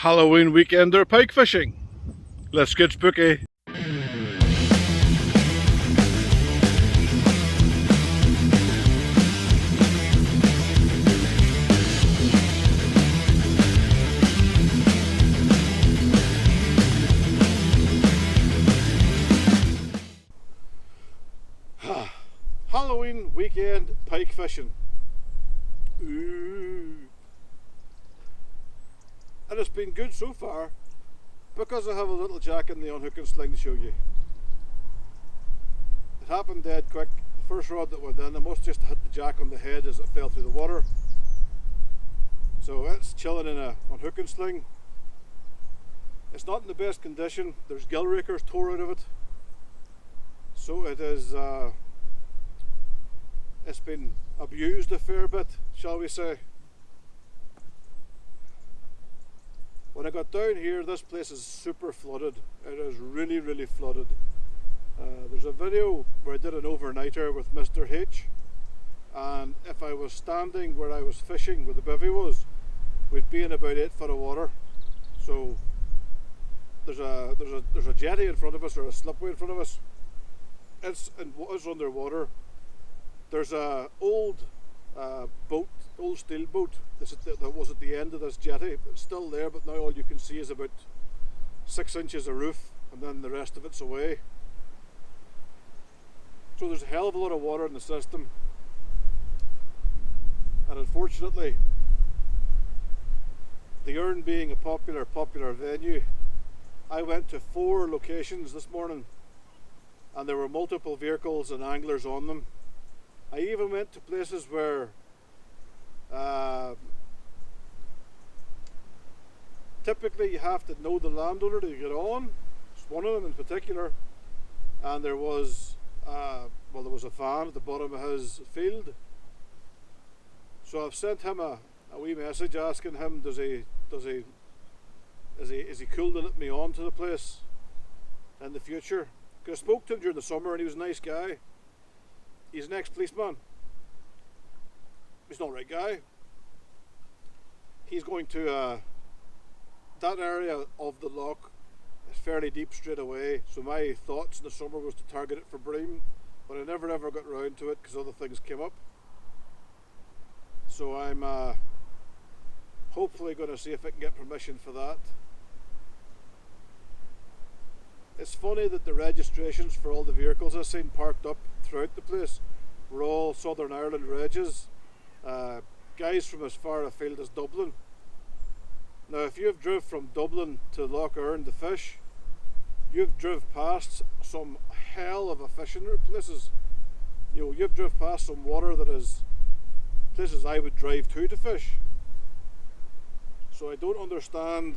Halloween weekender pike fishing. Let's get spooky. Halloween weekend pike fishing. Ooh. And it's been good so far because I have a little jack in the unhook and sling to show you. It happened dead quick. The first rod that went in, I must just hit the jack on the head as it fell through the water. So it's chilling in a unhook and sling. It's not in the best condition. There's gill rakers tore out of it. So it is it's been abused a fair bit, shall we say. When I got down here, this place is super flooded. It is really, really flooded. There's a video where I did an overnighter with Mr. H, and if I was standing where I was fishing, where the bivvy was, we'd be in about 8 foot of water. So there's a jetty in front of us, or a slipway in front of us. It's underwater. There's a old old steel boat that was at the end of this jetty. It's still there, but now all you can see is about 6 inches of roof, and then the rest of it's away. So there's a hell of a lot of water in the system, and unfortunately, the Earn being a popular venue, I went to 4 locations this morning, and there were multiple vehicles and anglers on them. I even went to places where typically you have to know the landowner to get on. It's one of them in particular, and there was there was a fan at the bottom of his field. So I've sent him a wee message asking him, is he cool to let me on to the place in the future? Because I spoke to him during the summer and he was a nice guy. He's an ex-policeman. He's not the right guy. He's going to that area of the loch is fairly deep straight away, so my thoughts in the summer was to target it for bream, but I never ever got round to it because other things came up. So I'm hopefully going to see if I can get permission for that. It's funny that the registrations for all the vehicles I've seen parked up throughout the place were all Southern Ireland regs, guys from as far afield as Dublin. Now if you've driven from Dublin to Lough to fish, you've driven past some hell of a fishing places. You know, you've driven past some water that is places I would drive to fish. So I don't understand.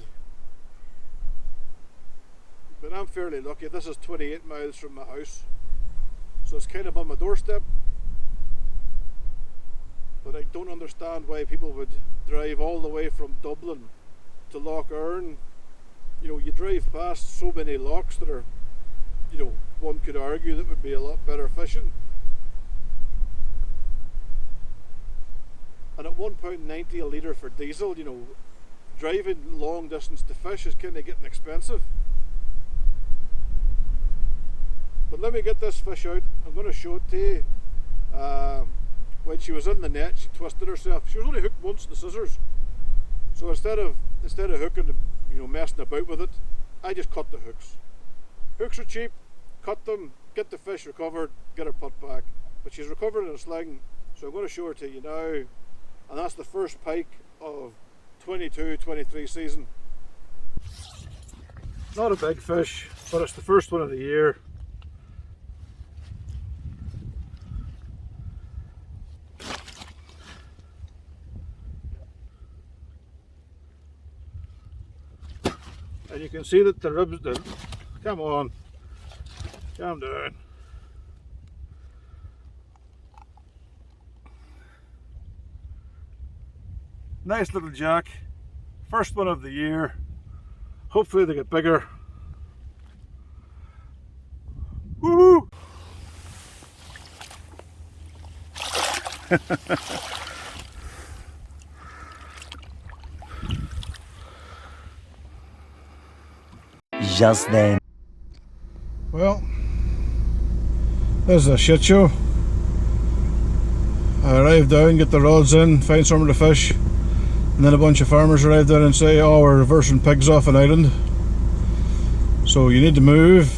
But I'm fairly lucky. This is 28 miles from my house, so it's kind of on my doorstep. But I don't understand why people would drive all the way from Dublin to Lough. You know, you drive past so many lochs that are, you know, one could argue that would be a lot better fishing. And at £1.90 a litre for diesel, you know, driving long distance to fish is kind of getting expensive. But let me get this fish out. I'm going to show it to you. When she was in the net, she twisted herself. She was only hooked once in the scissors. So instead of hooking, you know, messing about with it, I just cut the hooks. Hooks are cheap. Cut them, get the fish recovered, get her put back. But she's recovered in a sling, so I'm going to show her to you now. And that's the first pike of 22-23 season. Not a big fish, but it's the first one of the year. And you can see that the ribs, come on, calm down. Nice little jack, first one of the year. Hopefully they get bigger. Woohoo! just then. Well, this is a shit show. I arrive down, get the rods in, find somewhere to fish, and then a bunch of farmers arrive down and say, oh, we're reversing pigs off an island, so you need to move.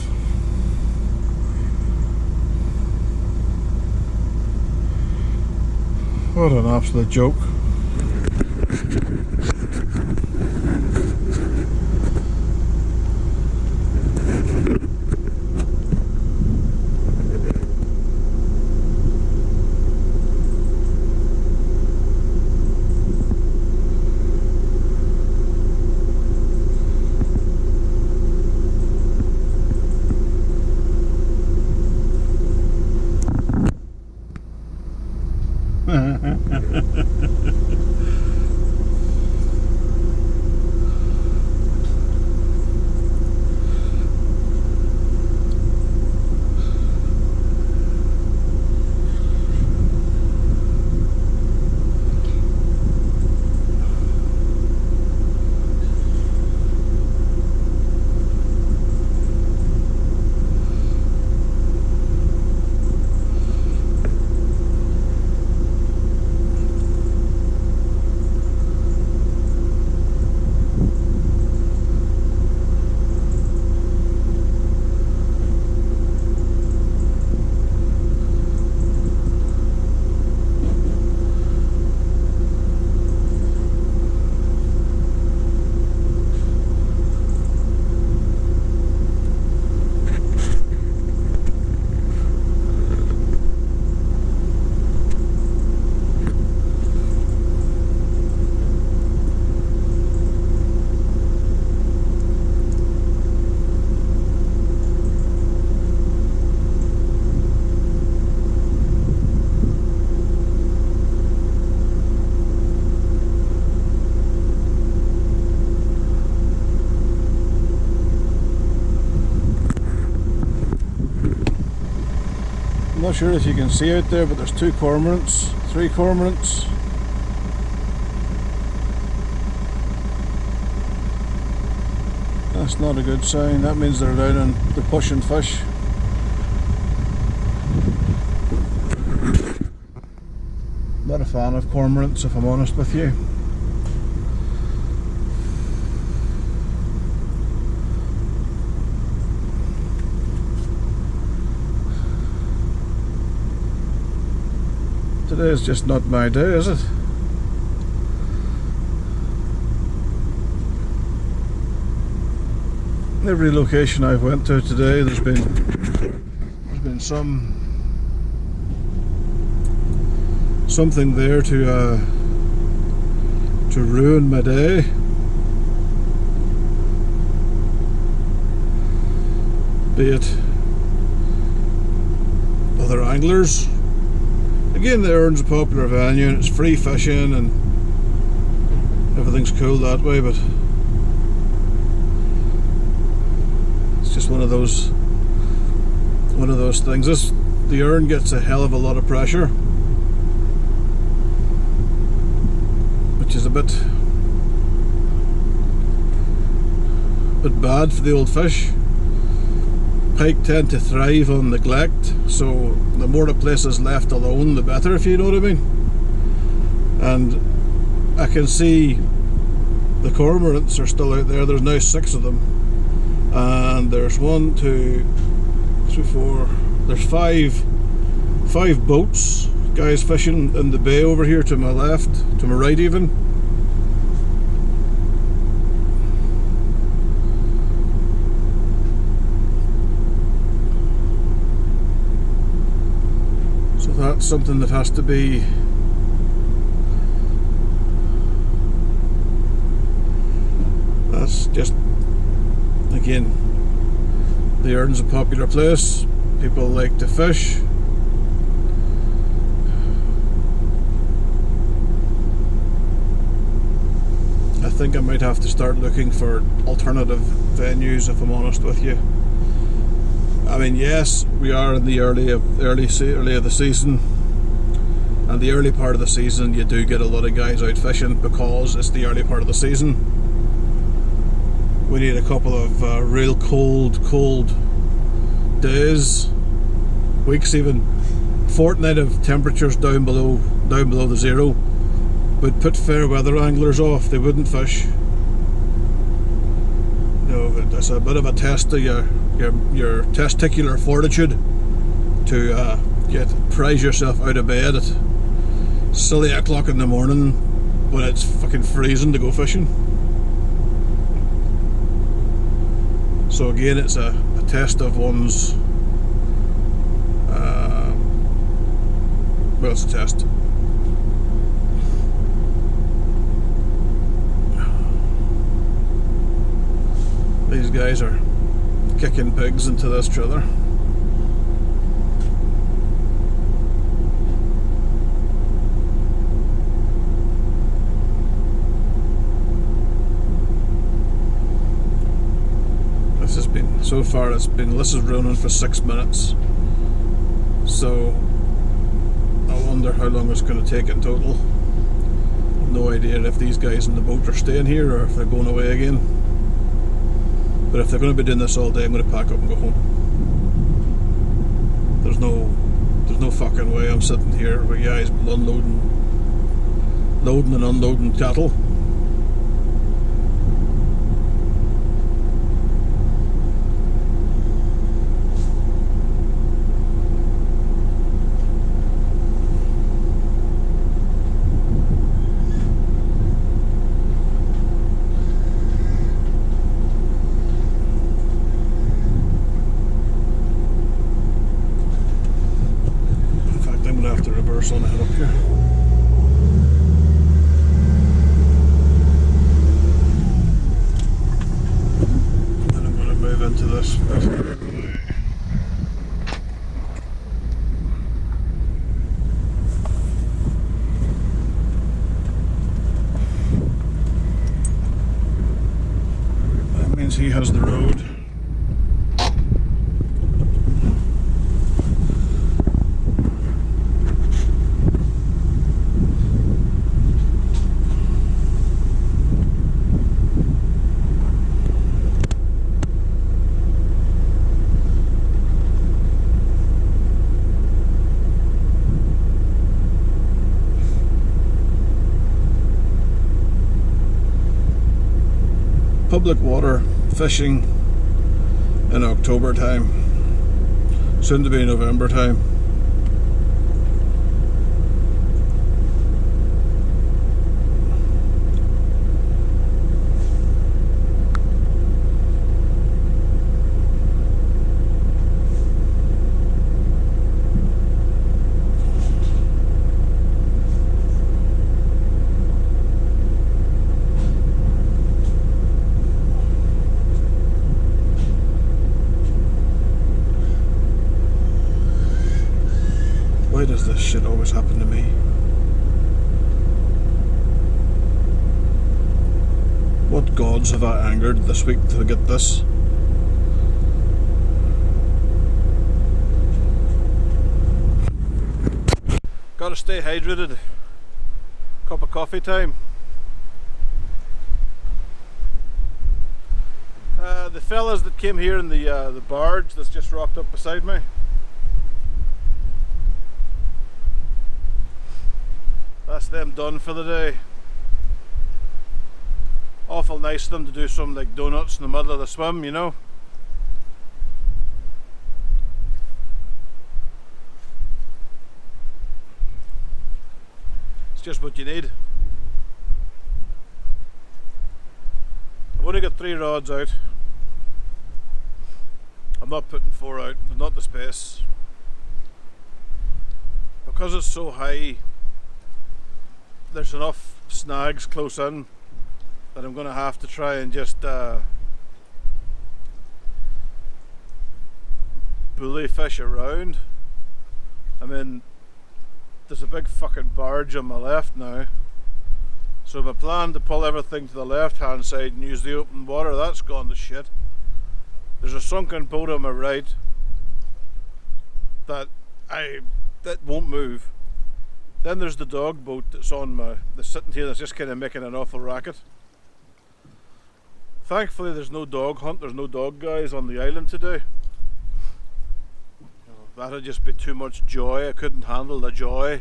What an absolute joke. I'm not sure if you can see out there, but there's 2 cormorants, 3 cormorants. That's not a good sign. That means they're down and they're pushing fish. Not a fan of cormorants, if I'm honest with you. Today is just not my day, is it? Every location I've went to today, there's been something there to ruin my day. Be it other anglers. Again, the Erin's a popular venue and it's free fishing and everything's cool that way, but it's just one of those things. The Erin gets a hell of a lot of pressure, which is a bit bad for the old fish. Pike tend to thrive on neglect, so the more the place is left alone, the better, if you know what I mean. And I can see the cormorants are still out there. There's now 6 of them, and there's 1, 2, 3, 4. There's 5 boats, guys fishing in the bay over here to my left, to my right even. That's something that has to be just, again, the Erin's a popular place, people like to fish. I think I might have to start looking for alternative venues, if I'm honest with you. I mean, yes, we are in the early of the season, and the early part of the season you do get a lot of guys out fishing because it's the early part of the season. We need a couple of real cold days, weeks even, fortnight of temperatures down below the zero would put fair weather anglers off. They wouldn't fish. You know, it's a bit of a test of your testicular fortitude to prize yourself out of bed at silly o'clock in the morning when it's fucking freezing to go fishing. So again, it's a test of one's well, it's a test. These guys are kicking pigs into this trailer. This has been, so far this is running for 6 minutes. So I wonder how long it's going to take in total. No idea if these guys in the boat are staying here or if they're going away again. But if they're going to be doing this all day, I'm going to pack up and go home. There's no fucking way I'm sitting here with guys loading and unloading cattle. On the head up here. Then I'm going to move into this bit. That means he has the road. Public water fishing in October time, soon to be November time. Why does this shit always happen to me? What gods have I angered this week to get this? Gotta stay hydrated. Cup of coffee time. The fellas that came here in the barge that's just rocked up beside me, that's them done for the day. Awful nice of them to do some like donuts in the middle of the swim, you know. It's just what you need. I've only got 3 rods out. I'm not putting 4 out, there's not the space. Because it's so high, there's enough snags close in that I'm going to have to try and just bully fish around. I mean, there's a big fucking barge on my left now, so my plan to pull everything to the left hand side and use the open water, that's gone to shit. There's a sunken boat on my right that won't move. Then there's the dog boat that's sitting here, that's just kind of making an awful racket. Thankfully there's no dog hunt, there's no dog guys on the island today. That'd just be too much joy. I couldn't handle the joy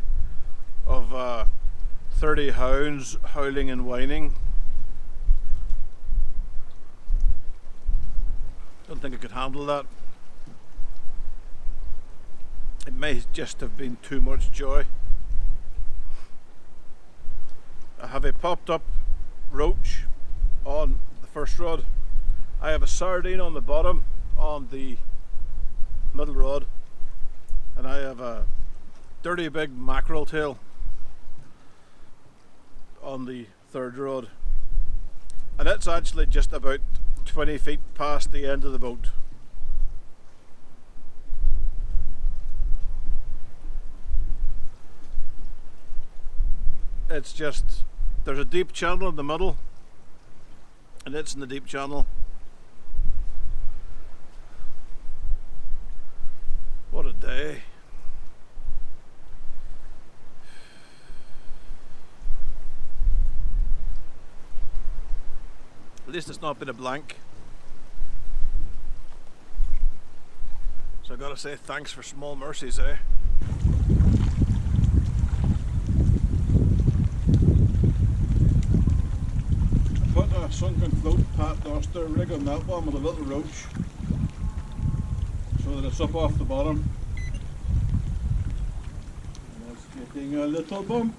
of 30 hounds howling and whining. Don't think I could handle that. It may just have been too much joy. I have a popped up roach on the first rod. I have a sardine on the bottom on the middle rod, and I have a dirty big mackerel tail on the third rod, and it's actually just about 20 feet past the end of the boat. It's just, there's a deep channel in the middle, and it's in the deep channel. What a day. At least it's not been a blank. So I gotta say thanks for small mercies, eh? Put a sunken float Pat Duster rig on that one with a little roach so that it's up off the bottom. And it's getting a little bump.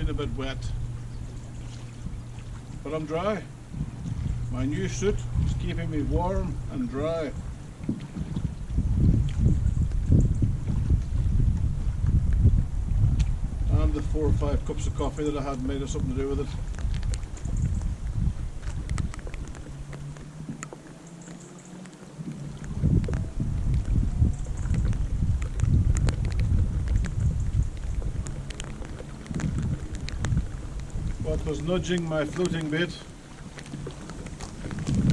A bit wet, but I'm dry. My new suit is keeping me warm and dry. And the 4 or 5 cups of coffee that I had may have something to do with it. What was nudging my floating bait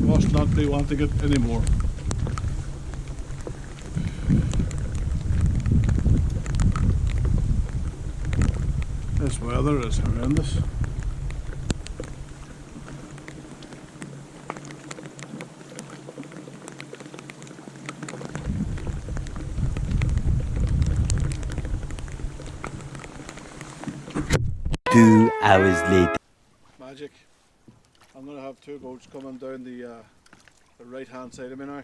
must not be wanting it anymore. This weather is horrendous. Two hours later. Magic. I'm going to have 2 boats coming down the right hand side of me now.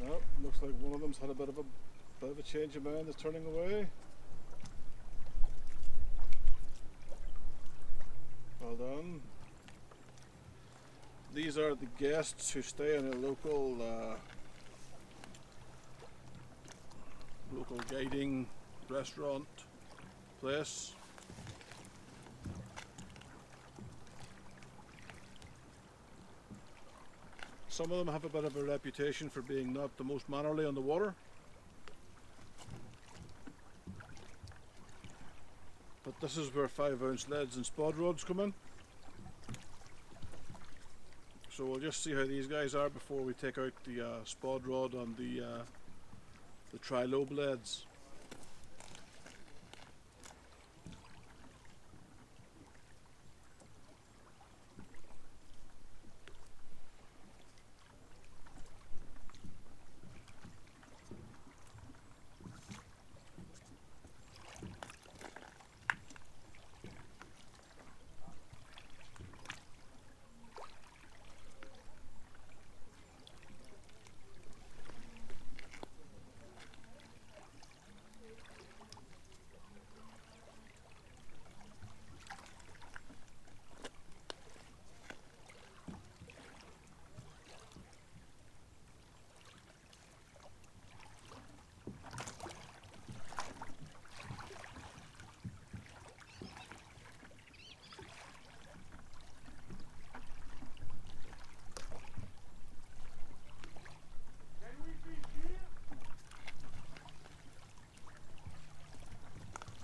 Well, looks like one of them's had a bit of a change of mind, is turning away. Well done. These are the guests who stay in a local guiding restaurant place. Some of them have a bit of a reputation for being not the most mannerly on the water, but this is where 5-ounce leads and spod rods come in. So we'll just see how these guys are before we take out the spod rod on the tri-lobe leads.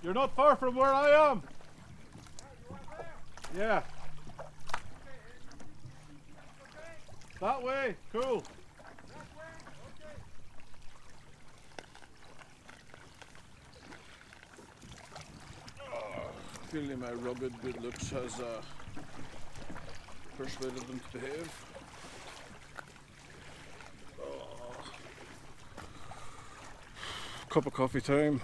You're not far from where I am. Yeah. That way. Cool. Clearly my rugged good looks has persuaded them to behave. Cup of coffee time.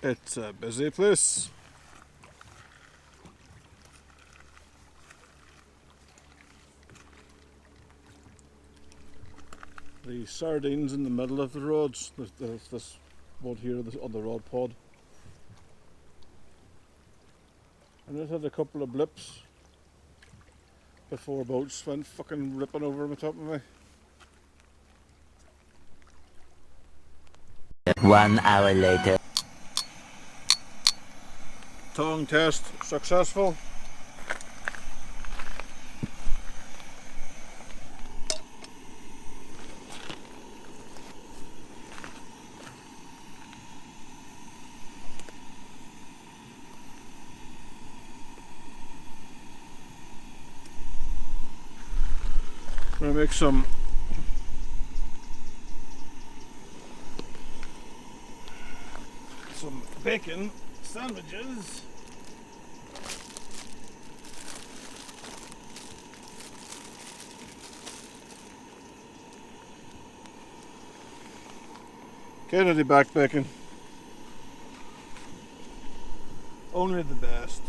It's a busy place. The sardines in the middle of the roads. There's this one here on the rod pod. And it had a couple of blips before boats went fucking ripping over the top of me. 1 hour later. Tongue test successful. I'm gonna make some bacon sandwiches. Kennedy back bacon. Only the best.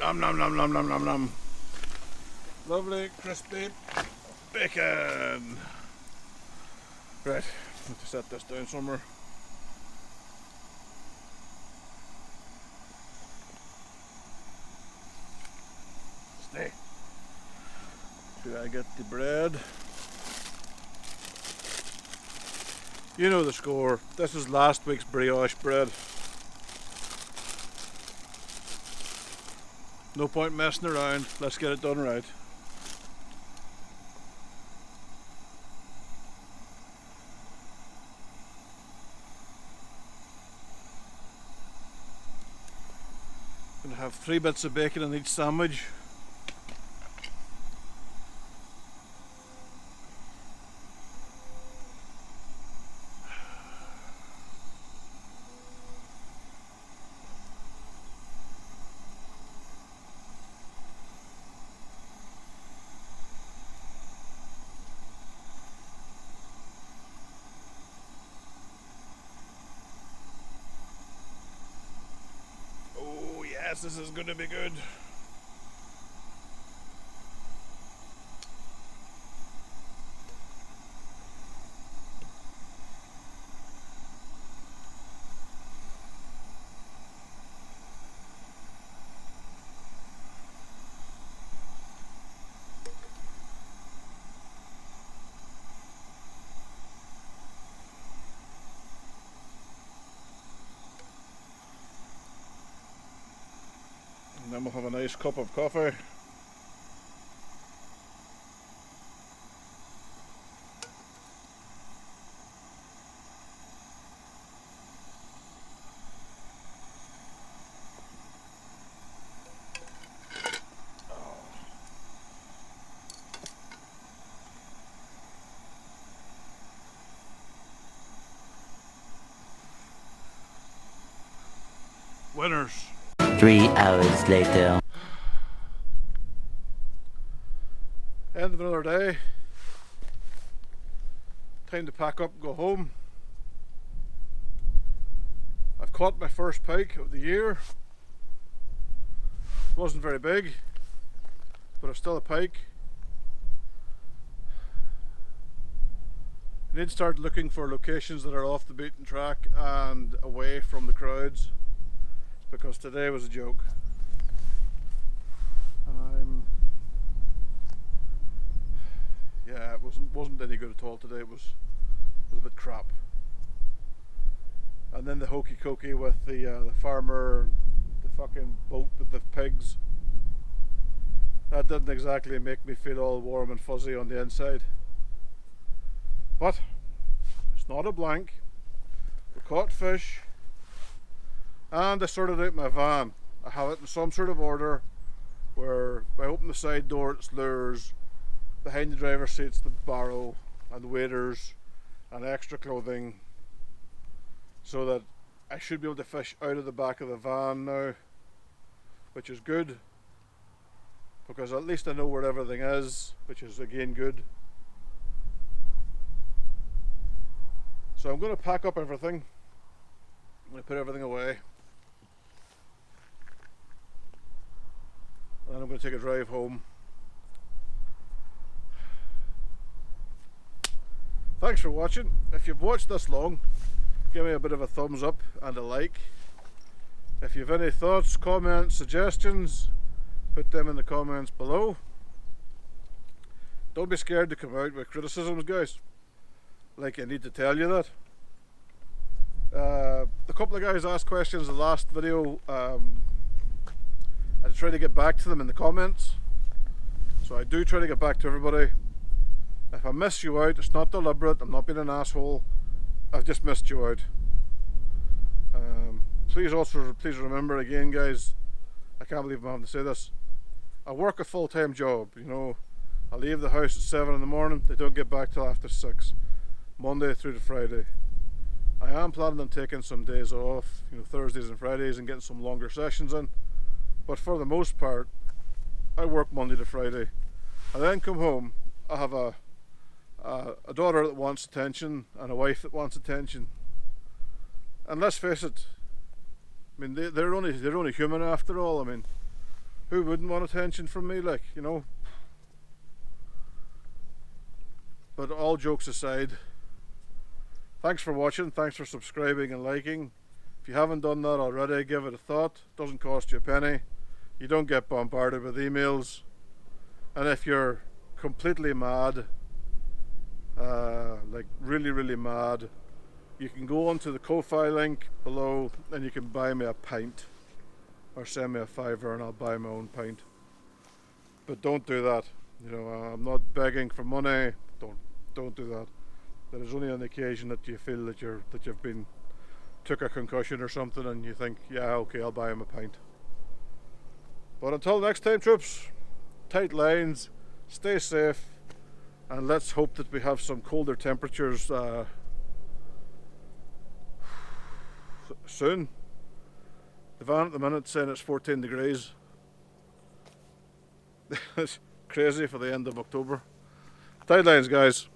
Nom nom nom nom nom nom nom. Lovely crispy bacon. Right, need to set this down somewhere. Stay. Should I get the bread? You know the score. This is last week's brioche bread. No point messing around. Let's get it done right. Gonna have 3 bits of bacon in each sandwich. Yes, this is going to be good. And then we'll have a nice cup of coffee. Winners. 3 hours later. End of another day. Time to pack up and go home. I've caught my first pike of the year. Wasn't very big, but it's still a pike. I need to start looking for locations that are off the beaten track and away from the crowds, because today was a joke. Yeah, it wasn't any good at all today. It was a bit crap. And then the hokey cokey with the farmer, the fucking boat with the pigs. That didn't exactly make me feel all warm and fuzzy on the inside. But it's not a blank. We caught fish, and I sorted out my van. I have it in some sort of order where if I open the side door it's lures, behind the driver's seat's the barrow and the waders and extra clothing, so that I should be able to fish out of the back of the van now, which is good, because at least I know where everything is, which is again good. So I'm going to pack up everything. I'm going to put everything away, and then I'm going to take a drive home. Thanks for watching. If you've watched this long, give me a bit of a thumbs up and a like. If you have any thoughts, comments, suggestions, put them in the comments below. Don't be scared to come out with criticisms, guys. Like, I need to tell you that. A couple of guys asked questions in the last video. I try to get back to them in the comments. So I do try to get back to everybody. If I miss you out, it's not deliberate. I'm not being an asshole. I've just missed you out. Please remember again, guys, I can't believe I'm having to say this. I work a full-time job, you know. I leave the house at 7 in the morning. They don't get back till after 6, Monday through to Friday. I am planning on taking some days off, you know, Thursdays and Fridays, and getting some longer sessions in. But for the most part, I work Monday to Friday. I then come home. I have a daughter that wants attention and a wife that wants attention, and let's face it, I mean they're only human after all. I mean, Who wouldn't want attention from me, like, you know? But all jokes aside, thanks for watching, thanks for subscribing and liking. If you haven't done that already, give it a thought. Doesn't cost you a penny. You don't get bombarded with emails. And if you're completely mad, like really mad, you can go onto the Ko-Fi link below and you can buy me a pint or send me a £5 and I'll buy my own pint. But don't do that. You know, I'm not begging for money. Don't do that. That is only on the occasion that you feel that you've been took a concussion or something and you think, yeah, okay, I'll buy him a pint. But until next time, troops, tight lines, stay safe, and let's hope that we have some colder temperatures soon. The van at the minute saying it's 14 degrees. It's crazy for the end of October. Tight lines, guys.